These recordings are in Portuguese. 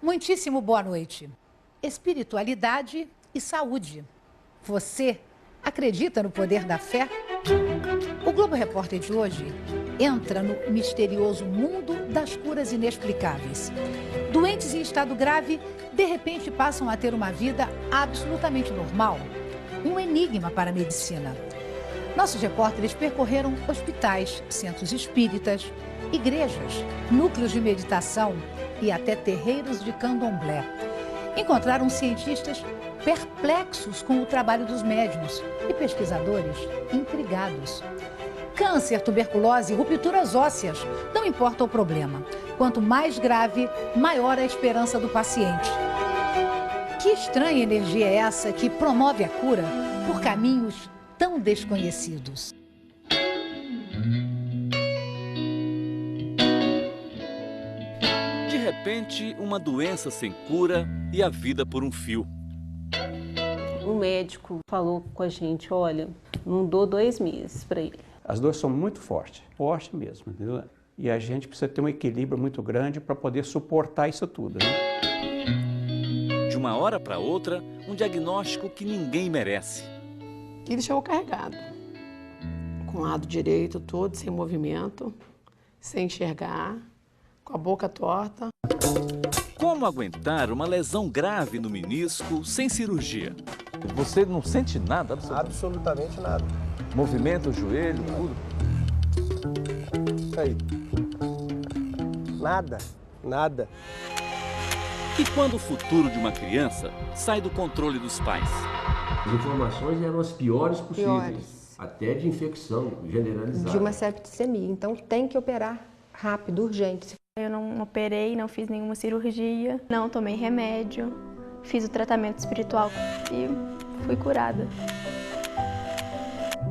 Muitíssimo boa noite. Espiritualidade e saúde. Você acredita no poder da fé? O Globo Repórter de hoje entra no misterioso mundo das curas inexplicáveis. Doentes em estado grave, de repente passam a ter uma vida absolutamente normal. Um enigma para a medicina. Nossos repórteres percorreram hospitais, centros espíritas, igrejas, núcleos de meditação e até terreiros de candomblé. Encontraram cientistas perplexos com o trabalho dos médiuns e pesquisadores intrigados. Câncer, tuberculose, rupturas ósseas, não importa o problema. Quanto mais grave, maior a esperança do paciente. Que estranha energia é essa que promove a cura por caminhos tão desconhecidos? De repente, uma doença sem cura e a vida por um fio. O médico falou com a gente, olha, não dou 2 meses para ele. As dores são muito fortes, forte mesmo, entendeu? E a gente precisa ter um equilíbrio muito grande para poder suportar isso tudo, né? De uma hora para outra, um diagnóstico que ninguém merece. Ele chegou carregado, com o lado direito todo sem movimento, sem enxergar, com a boca torta. Como aguentar uma lesão grave no menisco sem cirurgia? Você não sente nada? Absolutamente nada. Movimento, o joelho, tudo? Isso aí. Nada, nada. E quando o futuro de uma criança sai do controle dos pais? As informações eram as piores possíveis, até de infecção generalizada. De uma septicemia, então tem que operar rápido, urgente. Eu não operei, não fiz nenhuma cirurgia, não tomei remédio, fiz o tratamento espiritual e fui curada.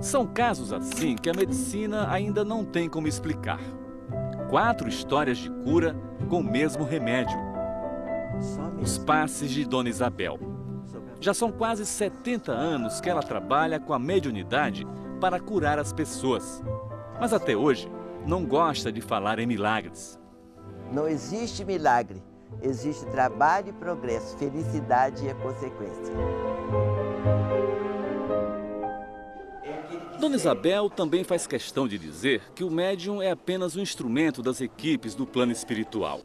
São casos assim que a medicina ainda não tem como explicar. 4 histórias de cura com o mesmo remédio. Os passes de Dona Isabel. Já são quase 70 anos que ela trabalha com a mediunidade para curar as pessoas. Mas até hoje não gosta de falar em milagres. Não existe milagre, existe trabalho e progresso, felicidade e a consequência. Dona Isabel também faz questão de dizer que o médium é apenas um instrumento das equipes do plano espiritual.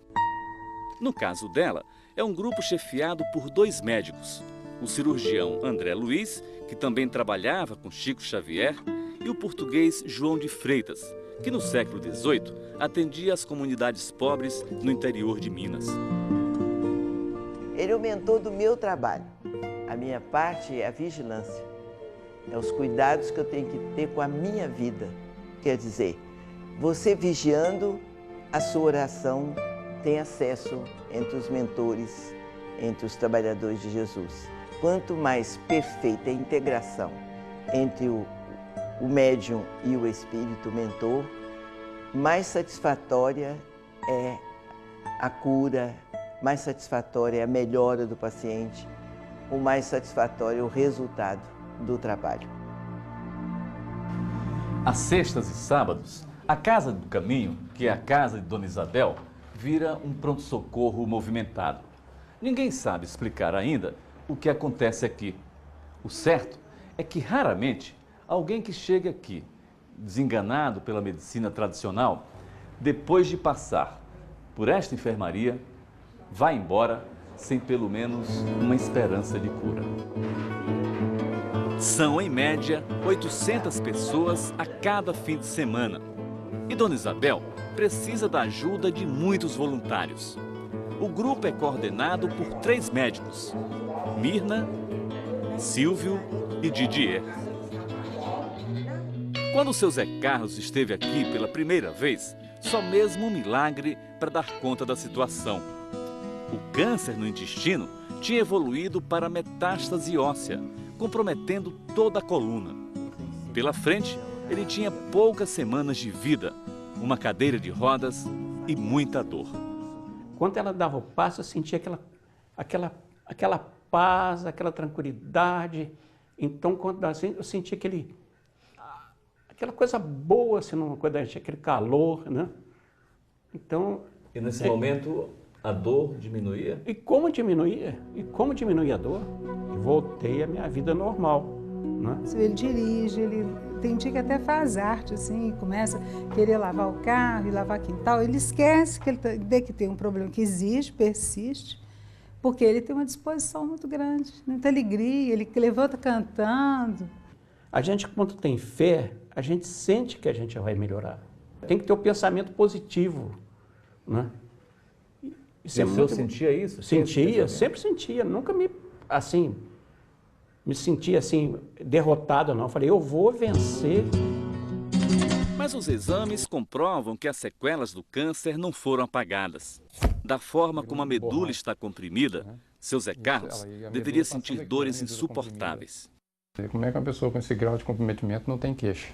No caso dela, é um grupo chefiado por 2 médicos, o cirurgião André Luiz, que também trabalhava com Chico Xavier, e o português João de Freitas, que no século XVIII atendia as comunidades pobres no interior de Minas. Ele é o mentor do meu trabalho. A minha parte é a vigilância. É os cuidados que eu tenho que ter com a minha vida. Quer dizer, você vigiando, a sua oração tem acesso entre os mentores, entre os trabalhadores de Jesus. Quanto mais perfeita a integração entre o médium e o espírito mentor, mais satisfatória é a cura, mais satisfatória é a melhora do paciente, o mais satisfatório é o resultado do trabalho. Às sextas e sábados, a Casa do Caminho, que é a casa de Dona Isabel, vira um pronto-socorro movimentado. Ninguém sabe explicar ainda o que acontece aqui. O certo é que raramente alguém que chega aqui, desenganado pela medicina tradicional, depois de passar por esta enfermaria, vai embora sem pelo menos uma esperança de cura. São, em média, 800 pessoas a cada fim de semana. E Dona Isabel precisa da ajuda de muitos voluntários. O grupo é coordenado por 3 médicos, Mirna, Silvio e Didier. Quando o seu Zé Carlos esteve aqui pela primeira vez, só mesmo um milagre para dar conta da situação. O câncer no intestino tinha evoluído para metástase óssea, comprometendo toda a coluna. Pela frente, ele tinha poucas semanas de vida, uma cadeira de rodas e muita dor. Quando ela dava o passo, eu sentia aquela paz, aquela tranquilidade. Então, quando assim, eu sentia aquela coisa boa, assim, uma coisa, aquele calor, né? Então... E nesse momento, A dor diminuía? E como diminuía? E como diminuía a dor? Voltei à minha vida normal, né? Ele dirige, ele tem dia que até faz arte, assim, começa a querer lavar o carro e lavar quintal. Ele esquece que que tem um problema que existe, persiste, porque ele tem uma disposição muito grande, muita alegria, ele levanta cantando. A gente, quando tem fé, a gente sente que a gente vai melhorar. Tem que ter o pensamento positivo, né? Isso e o senhor sentia isso? Sentia, sempre sentia. Nunca me sentia assim, derrotado, não. Falei, eu vou vencer. Mas os exames comprovam que as sequelas do câncer não foram apagadas. Da forma como a medula está comprimida, seu Zé Carlos deveria sentir dores insuportáveis. Como é que uma pessoa com esse grau de comprometimento não tem queixa?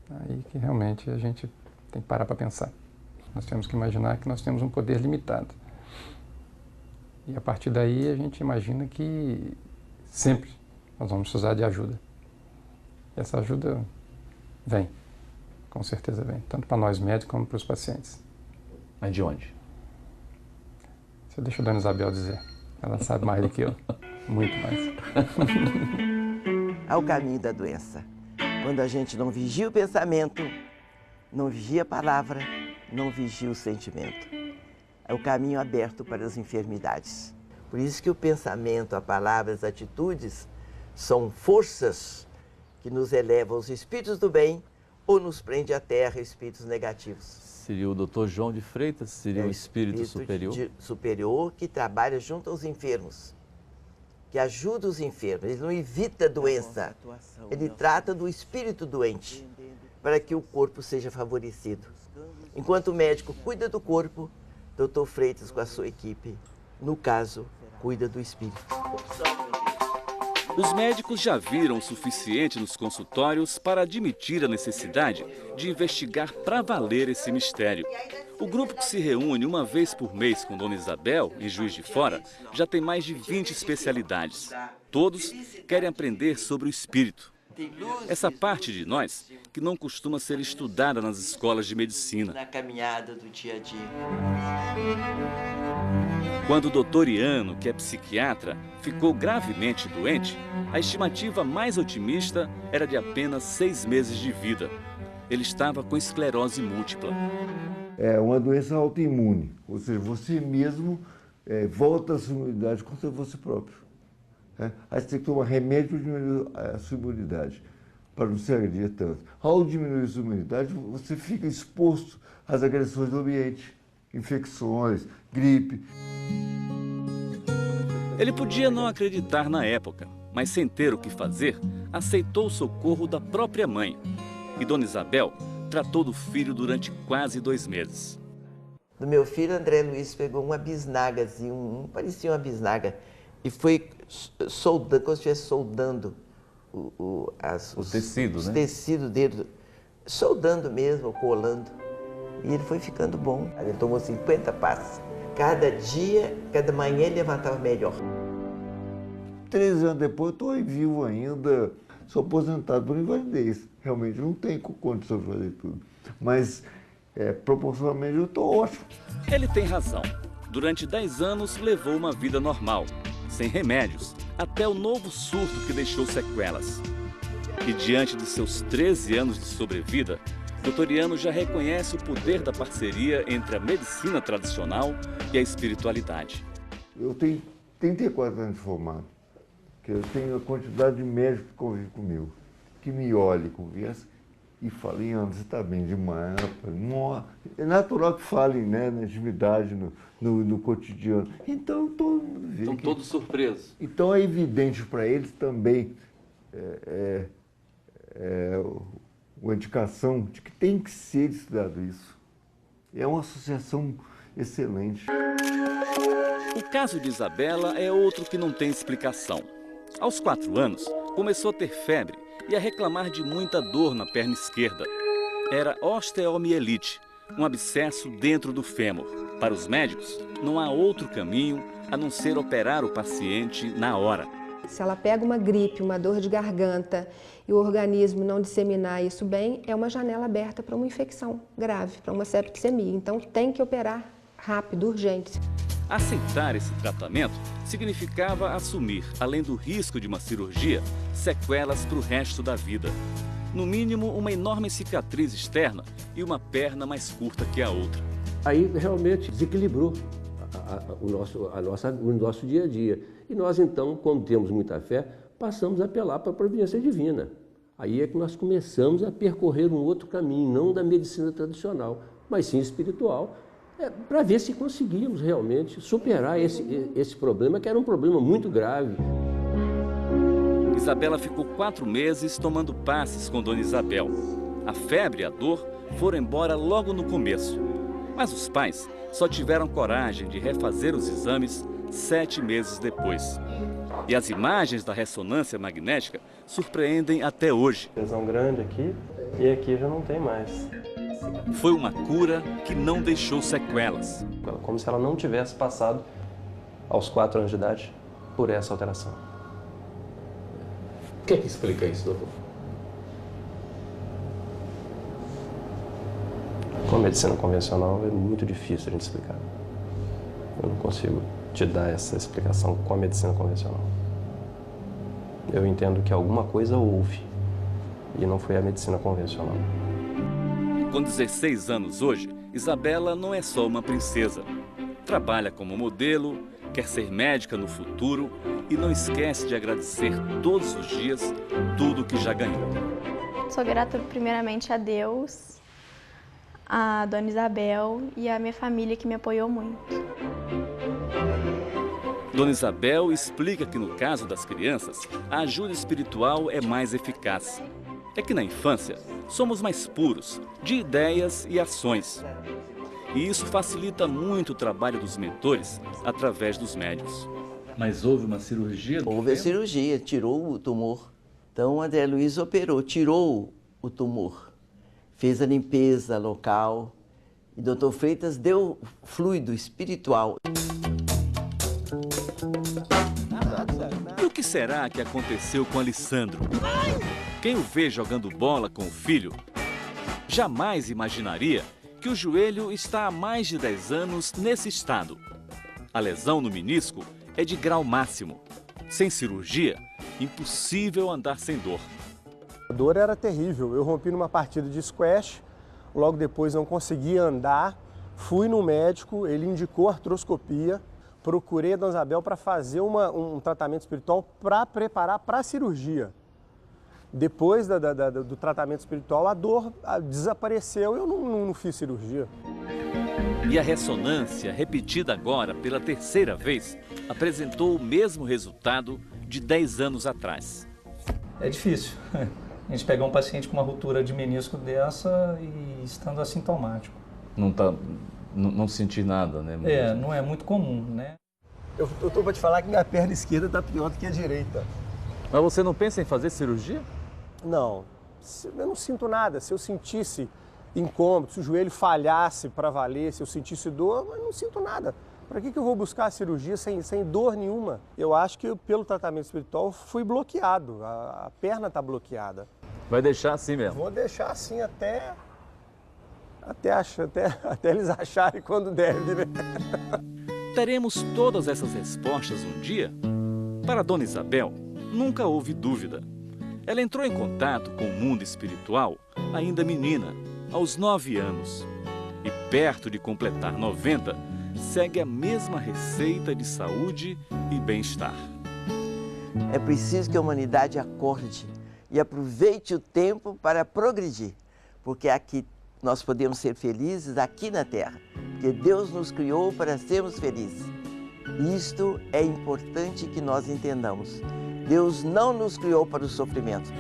Aí que realmente a gente tem que parar para pensar. Nós temos que imaginar que nós temos um poder limitado. E a partir daí a gente imagina que sempre nós vamos precisar de ajuda. E essa ajuda vem, com certeza vem, tanto para nós médicos como para os pacientes. Mas de onde? Você deixa a dona Isabel dizer. Ela sabe mais do que eu, muito mais. Ao caminho da doença. Quando a gente não vigia o pensamento, não vigia a palavra, não vigia o sentimento. É o caminho aberto para as enfermidades. Por isso que o pensamento, a palavra, as atitudes são forças que nos elevam aos espíritos do bem ou nos prende à terra espíritos negativos. Seria o Dr. João de Freitas? Seria o espírito superior? Superior que trabalha junto aos enfermos, que ajuda os enfermos. Ele não evita a doença, ele trata do espírito doente, para que o corpo seja favorecido. Enquanto o médico cuida do corpo, Dr. Freitas, com a sua equipe, no caso, cuida do espírito. Os médicos já viram o suficiente nos consultórios para admitir a necessidade de investigar para valer esse mistério. O grupo que se reúne uma vez por mês com Dona Isabel, em Juiz de Fora, já tem mais de 20 especialidades. Todos querem aprender sobre o espírito. Essa parte de nós que não costuma ser estudada nas escolas de medicina. Na caminhada do dia a dia. Quando o doutor Iano, que é psiquiatra, ficou gravemente doente, a estimativa mais otimista era de apenas 6 meses de vida. Ele estava com esclerose múltipla. É uma doença autoimune, ou seja, você mesmo volta a sua imunidade contra você próprio. Aí você tem que tomar remédio para diminuir a sua imunidade, para não se agredir tanto. Ao diminuir a sua imunidade, você fica exposto às agressões do ambiente, infecções, gripe. Ele podia não acreditar na época, mas sem ter o que fazer, aceitou o socorro da própria mãe. E Dona Isabel tratou do filho durante quase 2 meses. Do meu filho, André Luiz pegou uma bisnagazinha, parecia uma bisnaga, e foi soldando, como se estivesse soldando os tecidos, né? Os tecidos dele, soldando mesmo, colando. E ele foi ficando bom. Ele tomou 50 passos. Cada dia, cada manhã ele levantava melhor. 3 anos depois, eu estou vivo ainda, sou aposentado por invalidez. Realmente não tenho condição de fazer tudo. Mas, proporcionalmente, eu estou ótimo. Ele tem razão. Durante 10 anos, levou uma vida normal, sem remédios, até o novo surto que deixou sequelas. E diante de seus 13 anos de sobrevida, Dr. Iano já reconhece o poder da parceria entre a medicina tradicional e a espiritualidade. Eu tenho 34 anos de formado, que eu tenho a quantidade de médicos que convivem comigo, que me olham, conversam e falam, Iano, você está bem demais. É natural que falem, né, na intimidade, no cotidiano. Então, estão todos surpresos. Então, é evidente para eles também uma indicação de que tem que ser estudado isso. É uma associação excelente. O caso de Isabela é outro que não tem explicação. Aos 4 anos, começou a ter febre e a reclamar de muita dor na perna esquerda. Era osteomielite, um abscesso dentro do fêmur. Para os médicos, não há outro caminho a não ser operar o paciente na hora. Se ela pega uma gripe, uma dor de garganta e o organismo não disseminar isso bem, é uma janela aberta para uma infecção grave, para uma septicemia. Então tem que operar rápido, urgente. Aceitar esse tratamento significava assumir, além do risco de uma cirurgia, sequelas para o resto da vida. No mínimo, uma enorme cicatriz externa e uma perna mais curta que a outra. Aí realmente desequilibrou o nosso dia a dia. E nós então, quando temos muita fé, passamos a apelar para a providência divina. Aí é que nós começamos a percorrer um outro caminho, não da medicina tradicional, mas sim espiritual, para ver se conseguíamos realmente superar esse problema, que era um problema muito grave. Isabela ficou 4 meses tomando passes com Dona Isabel. A febre e a dor foram embora logo no começo. Mas os pais só tiveram coragem de refazer os exames 7 meses depois. E as imagens da ressonância magnética surpreendem até hoje. Lesão grande aqui e aqui já não tem mais. Foi uma cura que não deixou sequelas. Como se ela não tivesse passado aos 4 anos de idade por essa alteração. O que é que explica isso, doutor? Com a medicina convencional é muito difícil a gente explicar. Eu não consigo te dar essa explicação com a medicina convencional. Eu entendo que alguma coisa houve e não foi a medicina convencional. Com 16 anos hoje, Isabela não é só uma princesa. Trabalha como modelo, quer ser médica no futuro e não esquece de agradecer todos os dias tudo que já ganhou. Sou grata primeiramente a Deus, a Dona Isabel e a minha família que me apoiou muito. Dona Isabel explica que no caso das crianças, a ajuda espiritual é mais eficaz. É que na infância, somos mais puros, de ideias e ações. E isso facilita muito o trabalho dos mentores através dos médiuns. Mas houve uma cirurgia? Houve a cirurgia, tirou o tumor. Então, o André Luiz operou, tirou o tumor. Fez a limpeza local. E o Dr. Freitas deu fluido espiritual. E o que será que aconteceu com Alessandro? Quem o vê jogando bola com o filho, jamais imaginaria que o joelho está há mais de 10 anos nesse estado. A lesão no menisco é de grau máximo. Sem cirurgia, impossível andar sem dor. A dor era terrível. Eu rompi numa partida de squash, logo depois não conseguia andar. Fui no médico, ele indicou artroscopia. Procurei a Dona Isabel para fazer um tratamento espiritual para preparar para a cirurgia. Depois do tratamento espiritual, a dor desapareceu e eu não fiz cirurgia. E a ressonância, repetida agora pela 3ª vez, apresentou o mesmo resultado de 10 anos atrás. É difícil a gente pegar um paciente com uma ruptura de menisco dessa e estando assintomático. Não senti nada, né? Não é muito comum, né? Eu tô para te falar que minha perna esquerda está pior do que a direita. Mas você não pensa em fazer cirurgia? Não, eu não sinto nada. Se eu sentisse incômodo, se o joelho falhasse para valer, se eu sentisse dor, eu não sinto nada. Para que eu vou buscar a cirurgia sem dor nenhuma? Eu acho que pelo tratamento espiritual fui bloqueado, a perna está bloqueada. Vai deixar assim mesmo? Vou deixar assim até eles acharem quando deve, né? Teremos todas essas respostas um dia? Para Dona Isabel, nunca houve dúvida. Ela entrou em contato com o mundo espiritual ainda menina, aos 9 anos. E perto de completar 90, segue a mesma receita de saúde e bem-estar. É preciso que a humanidade acorde e aproveite o tempo para progredir, porque aqui nós podemos ser felizes aqui na Terra, porque Deus nos criou para sermos felizes. Isto é importante que nós entendamos. Deus não nos criou para o sofrimento.